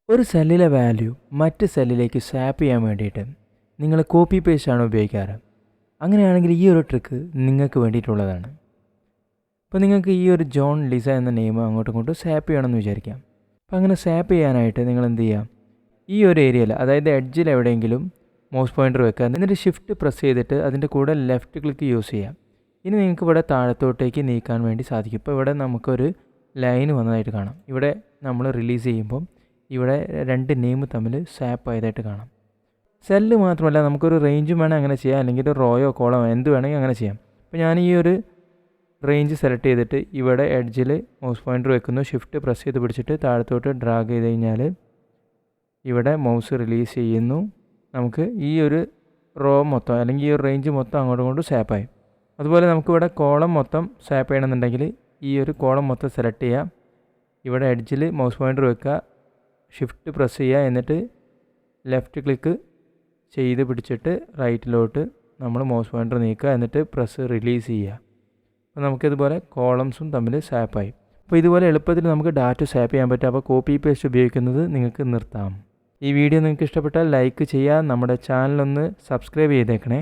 ഒരു സെല്ലിലെ വാല്യൂ മറ്റ് സെല്ലിലേക്ക് സ്വാപ്പ് ചെയ്യാൻ വേണ്ടിയിട്ട് നിങ്ങൾ കോപ്പി പേസ്റ്റ് ആണ് ഉപയോഗിക്കാറ്. അങ്ങനെയാണെങ്കിൽ ഈ ഒരു ട്രിക്ക് നിങ്ങൾക്ക് വേണ്ടിയിട്ടുള്ളതാണ്. അപ്പോൾ നിങ്ങൾക്ക് ഈ ഒരു ജോൺ ലിസ എന്ന നെയിം അങ്ങോട്ടും ഇങ്ങോട്ടും സ്വാപ്പ് ചെയ്യണമെന്ന് വിചാരിക്കാം. അപ്പോൾ അങ്ങനെ സ്വാപ്പ് ചെയ്യാനായിട്ട് നിങ്ങൾ എന്ത് ചെയ്യാം, ഈ ഒരു ഏരിയയിൽ അതായത് എഡ്ജിൽ എവിടെയെങ്കിലും മൗസ് പോയിൻ്റർ വെക്കുക. എന്നിട്ട് ഷിഫ്റ്റ് പ്രസ് ചെയ്തിട്ട് അതിൻ്റെ കൂടെ ലെഫ്റ്റ് ക്ലിക്ക് യൂസ് ചെയ്യാം. ഇനി നിങ്ങൾക്ക് ഇവിടെ താഴത്തോട്ടേക്ക് നീക്കാൻ വേണ്ടി സാധിക്കും. ഇപ്പോൾ ഇവിടെ നമുക്കൊരു ലൈൻ വന്നതായിട്ട് കാണാം. ഇവിടെ നമ്മൾ റിലീസ് ചെയ്യുമ്പം ഇവിടെ രണ്ട് നെയിം തമ്മിൽ സ്വാപ്പ് ആയതായിട്ട് കാണാം. സെല്ല് മാത്രമല്ല, നമുക്കൊരു റേഞ്ചും വേണമെങ്കിൽ അങ്ങനെ ചെയ്യാം, അല്ലെങ്കിൽ ഒരു റോയോ കോളമോ എന്ത് വേണമെങ്കിൽ അങ്ങനെ ചെയ്യാം. അപ്പോൾ ഞാൻ ഈ ഒരു റേഞ്ച് സെലക്ട് ചെയ്തിട്ട് ഇവിടെ എഡ്ജിൽ മൗസ് പോയിൻ്റർ വെക്കുന്നു. ഷിഫ്റ്റ് പ്രസ് ചെയ്ത് പിടിച്ചിട്ട് താഴത്തോട്ട് ഡ്രാഗ് ചെയ്ത് കഴിഞ്ഞാൽ ഇവിടെ മൗസ് റിലീസ് ചെയ്യുന്നു. നമുക്ക് ഈ ഒരു റോ മൊത്തം അല്ലെങ്കിൽ ഈ ഒരു റേഞ്ച് മൊത്തം അങ്ങോട്ടും ഇങ്ങോട്ടും സ്വാപ്പായി. അതുപോലെ നമുക്കിവിടെ കോളം മൊത്തം സ്വാപ്പ് ചെയ്യണമെന്നുണ്ടെങ്കിൽ ഈ ഒരു കോളം മൊത്തം സെലക്ട് ചെയ്യുക. ഇവിടെ എഡ്ജിൽ മൗസ് പോയിൻ്റർ വെക്കുക, ഷിഫ്റ്റ് പ്രസ് ചെയ്യുക, എന്നിട്ട് ലെഫ്റ്റ് ക്ലിക്ക് ചെയ്ത് പിടിച്ചിട്ട് റൈറ്റിലോട്ട് നമ്മൾ മൗസ് പോയിൻ്റർ നീക്കുക, എന്നിട്ട് പ്രസ് റിലീസ് ചെയ്യുക. അപ്പോൾ നമുക്കിതുപോലെ കോളംസും തമ്മിൽ സ്വാപ്പായി. അപ്പോൾ ഇതുപോലെ എളുപ്പത്തിൽ നമുക്ക് ഡാറ്റ സ്വാപ്പ് ചെയ്യാൻ പറ്റും. അപ്പോൾ കോപ്പി പേസ്റ്റ് ഉപയോഗിക്കുന്നത് നിങ്ങൾക്ക് നിർത്താം. ഈ വീഡിയോ നിങ്ങൾക്ക് ഇഷ്ടപ്പെട്ടാൽ ലൈക്ക് ചെയ്യുക. നമ്മുടെ ചാനലൊന്ന് സബ്സ്ക്രൈബ് ചെയ്തേക്കണേ.